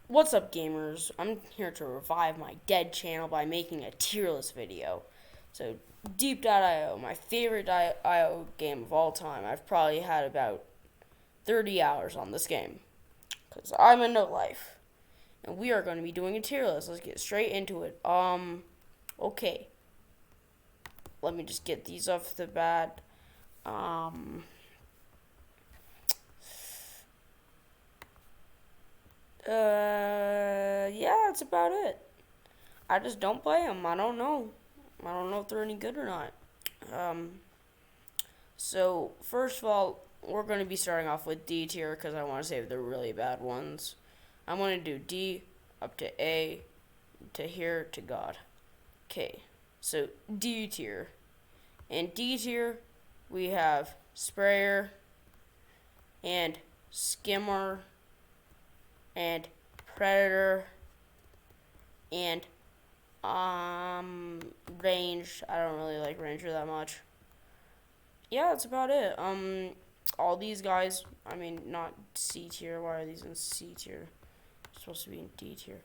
What's up, gamers? I'm here to revive my dead channel by making a tier list video. So, deip.io, my favorite IO game of all time. I've probably had about 30 hours on this game because I'm a no life, and we are going to be doing a tier list. Let's get straight into it. Okay. Let me just get these off the bat. Um, yeah, that's about it. I just don't play them. I don't know. I don't know if they're any good or not. Um, so first of all, we're going to be starting off with D tier because I want to save the really bad ones. I'm going to do D up to A to here to God. Okay, so D tier. In D tier, we have sprayer and skimmer and predator and range. I don't really like ranger that much. Yeah, that's about it. All these guys. I mean, not C tier. Why are these in C tier? They're supposed to be in D tier.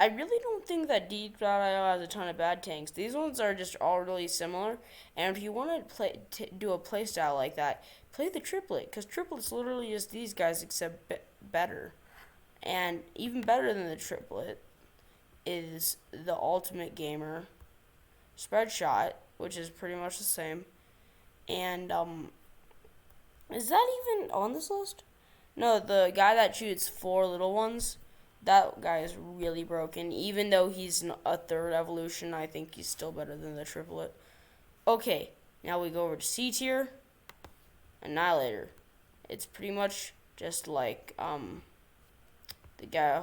I really don't think that deip.io has a ton of bad tanks. These ones are just all really similar. And if you want to do a playstyle like that, play the triplet, because triplet's literally just these guys except better. And even better than the triplet is the ultimate gamer spread shot, which is pretty much the same. And is that even on this list? No, the guy that shoots four little ones, that guy is really broken. Even though he's a third evolution, I think he's still better than the triplet. Okay, now we go over to C tier, Annihilator. It's pretty much just like the guy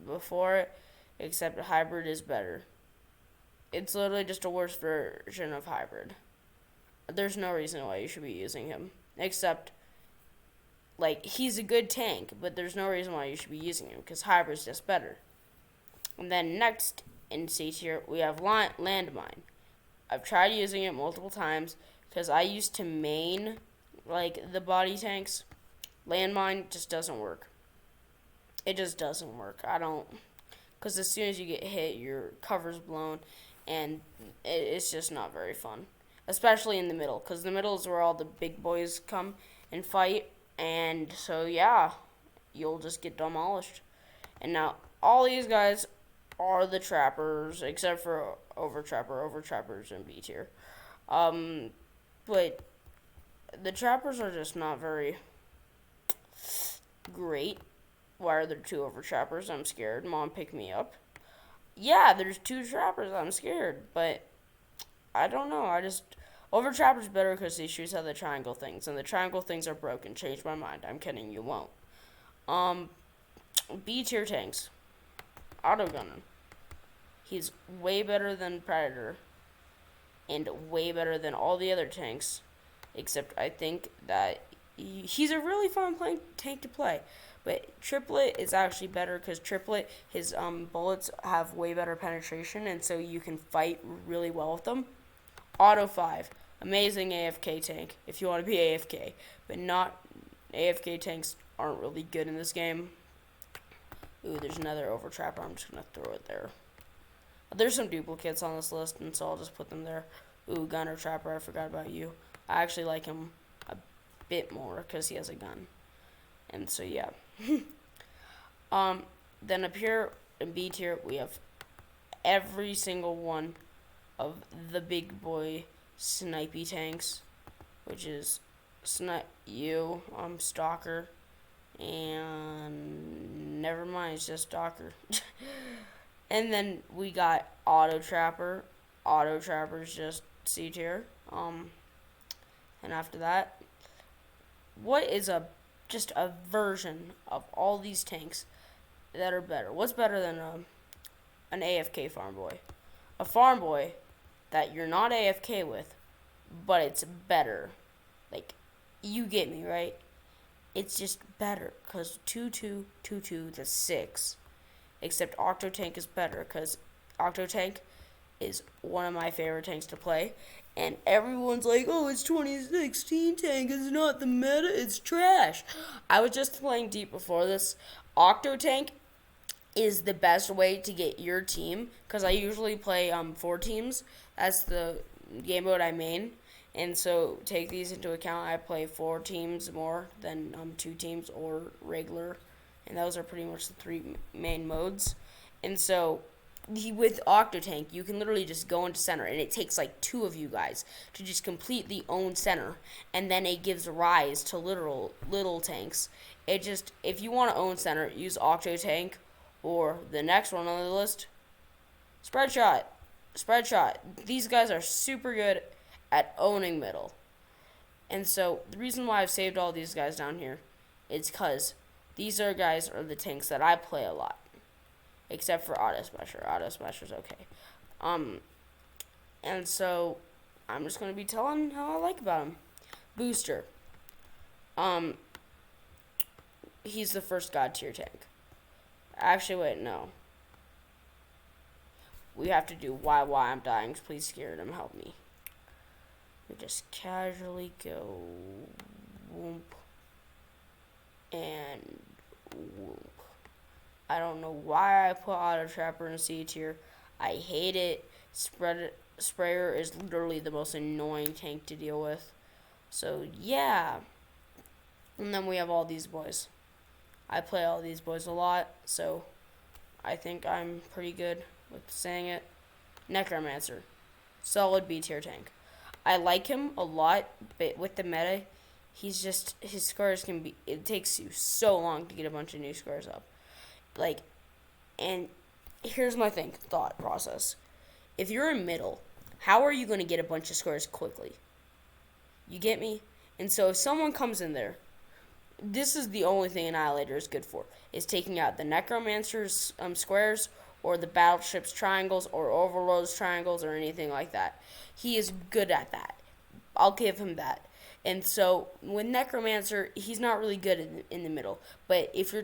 before it, except hybrid is better. It's literally just a worse version of hybrid. There's no reason why you should be using him, except like he's a good tank, but there's no reason why you should be using him because hybrid's just better. And then next in C tier we have landmine. I've tried using it multiple times because I used to main like the body tanks. Landmine just doesn't work. It just doesn't work. I don't, because as soon as you get hit, your cover's blown, and it's just not very fun. Especially in the middle, because the middle is where all the big boys come and fight, and so yeah, you'll just get demolished. And now all these guys are the trappers, except for Overtrapper's in B tier. But the trappers are just not very great. Why are there two Overtrappers? I'm scared. Mom, pick me up. Yeah, there's two trappers. I'm scared, but I don't know. Overtrapper's better because he shoots at the triangle things, and the triangle things are broken. Change my mind. I'm kidding. You won't. Um, B tier tanks. Autogunner. He's way better than Predator, and way better than all the other tanks, except I think that he's a really fun tank to play. But triplet is actually better because triplet, his bullets have way better penetration, and so you can fight really well with them. Auto 5, amazing AFK tank if you want to be AFK, but not AFK tanks aren't really good in this game. Ooh, there's another Overtrapper. I'm just gonna throw it there. There's some duplicates on this list, and so I'll just put them there. Ooh, Gunner Trapper, I forgot about you. I actually like him a bit more because he has a gun. And so yeah. Then up here in B tier we have every single one of the big boy snipey tanks, which is Stalker, and never mind, it's just Stalker. And then we got Auto Trapper. Auto Trapper's just C tier. And after that, what is just a version of all these tanks that are better? What's better than an AFK farm boy? A farm boy that you're not AFK with, but it's better. Like, you get me, right? It's just better because 2-2, 2-2 to 6. Except Octotank is better because Octotank is one of my favorite tanks to play. And everyone's like, oh, it's 2016 tank. It's not the meta. It's trash. I was just playing Deep before this. Octotank is the best way to get your team, because I usually play 4 teams. That's the game mode I main. And so take these into account. I play 4 teams more than 2 teams or regular, and those are pretty much the 3 main modes. And so with Octotank, you can literally just go into center, and it takes like 2 of you guys to just completely own center, and then it gives rise to literal little tanks. It just, if you want to own center, use Octotank, or the next one on the list, Spread Shot. Spread Shot. These guys are super good at owning middle. And so the reason why I've saved all these guys down here is because these guys are the tanks that I play a lot. Except for Auto Smasher. Auto Smasher's okay. And so I'm just gonna be telling how I like about him. Booster. He's the first god tier tank. Actually, wait, no. We have to do why I'm dying. Please, Scared him, help me. We just casually go whoop and whoop. I don't know why I put Auto Trapper in C tier. I hate it. Sprayer is literally the most annoying tank to deal with. So yeah. And then we have all these boys. I play all these boys a lot, so I think I'm pretty good with saying it. Necromancer. Solid B tier tank. I like him a lot, but with the meta, he's just, his scores can be, it takes you so long to get a bunch of new scores up. Like, and here's my thought process. If you're in middle, how are you going to get a bunch of scores quickly? You get me? And so if someone comes in there, this is the only thing Annihilator is good for, is taking out the Necromancer's squares, or the Battleship's triangles, or Overlord's triangles, or anything like that. He is good at that. I'll give him that. And so with Necromancer, he's not really good in the middle. But if you're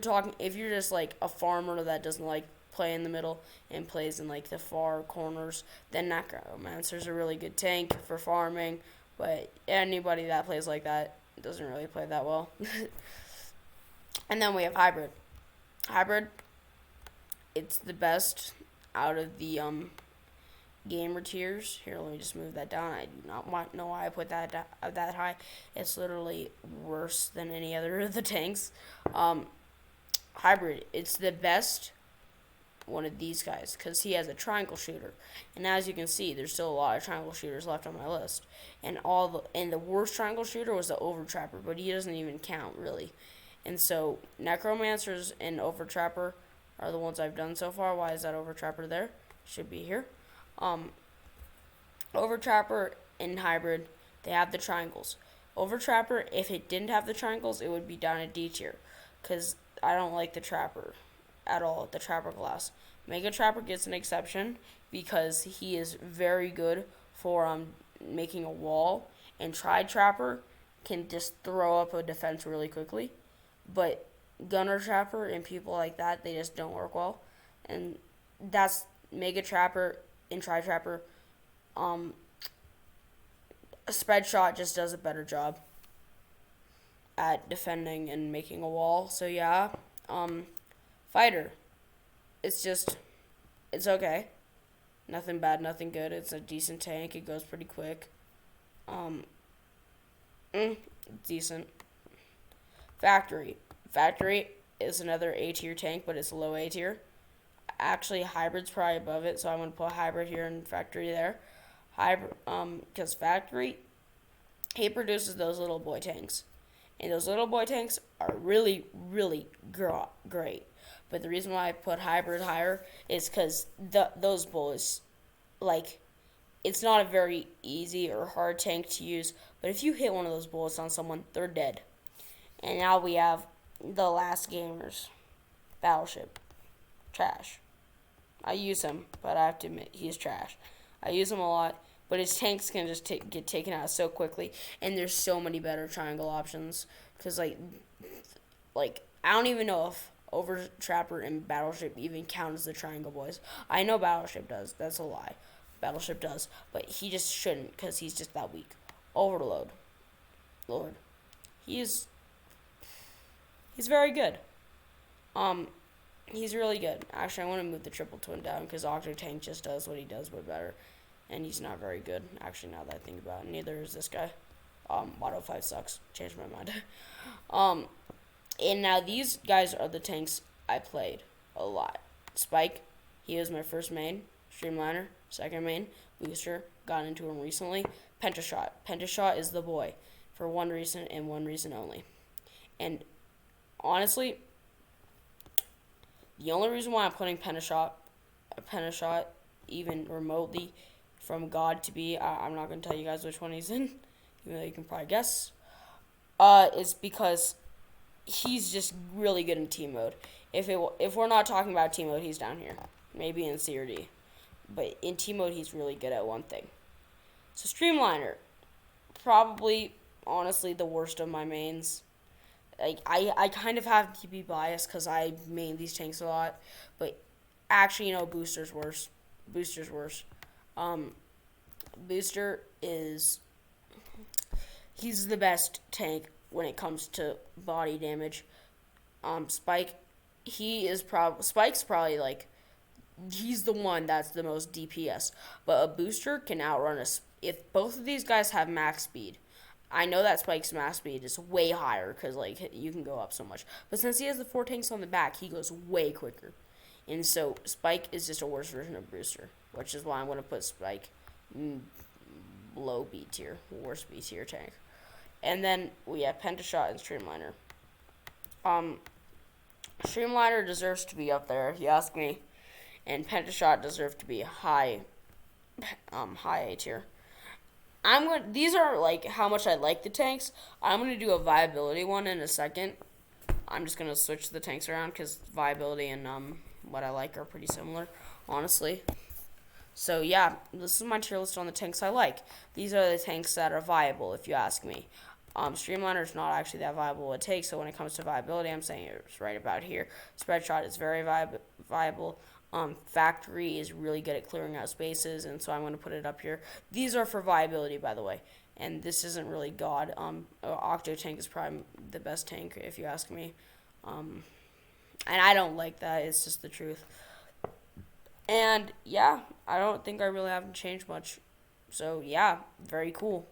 just like a farmer that doesn't like play in the middle and plays in like the far corners, then Necromancer's a really good tank for farming. But anybody that plays like that doesn't really play that well. And then we have Hybrid. Hybrid, it's the best out of the gamer tiers. Here, let me just move that down. I do not know why I put that high. It's literally worse than any other of the tanks. Hybrid, it's the best one of these guys because he has a triangle shooter, and as you can see, there's still a lot of triangle shooters left on my list. And the worst triangle shooter was the Overtrapper, but he doesn't even count really. And so Necromancers and Overtrapper are the ones I've done so far. Why is that Overtrapper there? Should be here. Overtrapper and Hybrid, they have the triangles. Overtrapper, if it didn't have the triangles, it would be down at D tier, because I don't like the Trapper at all, the Trapper class. Mega Trapper gets an exception because he is very good for making a wall, and Trapper can just throw up a defense really quickly. But Gunner Trapper and people like that, they just don't work well. And that's Mega Trapper and Trapper. Spread Shot just does a better job at defending and making a wall. So yeah, Fighter, it's okay. Nothing bad, nothing good. It's a decent tank. It goes pretty quick. Decent. Factory is another A tier tank, but it's low A tier. Actually, Hybrid's probably above it, so I'm gonna put Hybrid here and Factory there. Hybrid, because Factory, he produces those little boy tanks, and those little boy tanks are really, really great. But the reason why I put Hybrid higher is because those boys, like, it's not a very easy or hard tank to use, but if you hit one of those bullets on someone, they're dead. And now we have the Last Gamers. Battleship. Trash. I use him, but I have to admit, he's trash. I use him a lot, but his tanks can just get taken out so quickly, and there's so many better triangle options. Because, like, I don't even know if Overtrapper and Battleship even count as the triangle boys. I know Battleship does. That's a lie. Battleship does, but he just shouldn't because he's just that weak. Overload. Lord. He's very good. He's really good. Actually, I want to move the triple twin down because Octo Tank just does what he does, but better. And he's not very good, actually, now that I think about it. Neither is this guy. Auto 5 sucks. Changed my mind. um, and now these guys are the tanks I played a lot. Spike, he was my first main. Streamliner, second main. Booster, got into him recently. Pentashot. Pentashot is the boy for one reason and one reason only. And honestly, the only reason why I'm putting Pentashot even remotely from God to be, I'm not going to tell you guys which one he's in, even though you can probably guess, is because he's just really good in team mode. If we're not talking about team mode, he's down here. Maybe in C or D. But in team mode, he's really good at one thing. So Streamliner, probably, honestly, the worst of my mains. Like, I kind of have to be biased because I main these tanks a lot. But actually, Booster's worse. Booster's worse. Booster is... He's the best tank when it comes to body damage. Spike, Spike's probably like, he's the one that's the most DPS. But a booster can outrun us. If both of these guys have max speed, I know that Spike's max speed is way higher because like you can go up so much. But since he has the 4 tanks on the back, he goes way quicker. And so Spike is just a worse version of Booster, which is why I'm going to put Spike low B tier, worst B tier tank. And then we have Pentashot and Streamliner. Streamliner deserves to be up there, if you ask me, and Pentashot deserves to be high A tier. These are like how much I like the tanks. I'm gonna do a viability one in a second. I'm just gonna switch the tanks around because viability and what I like are pretty similar, honestly. So yeah, this is my tier list on the tanks I like. These are the tanks that are viable, if you ask me. Streamliner is not actually that viable a take, so when it comes to viability, I'm saying it's right about here. Spreadshot is very viable. Factory is really good at clearing out spaces, and so I'm going to put it up here. These are for viability, by the way, and this isn't really God. Octo Tank is probably the best tank, if you ask me. And I don't like that. It's just the truth. And yeah, I don't think I really haven't changed much. So yeah, very cool.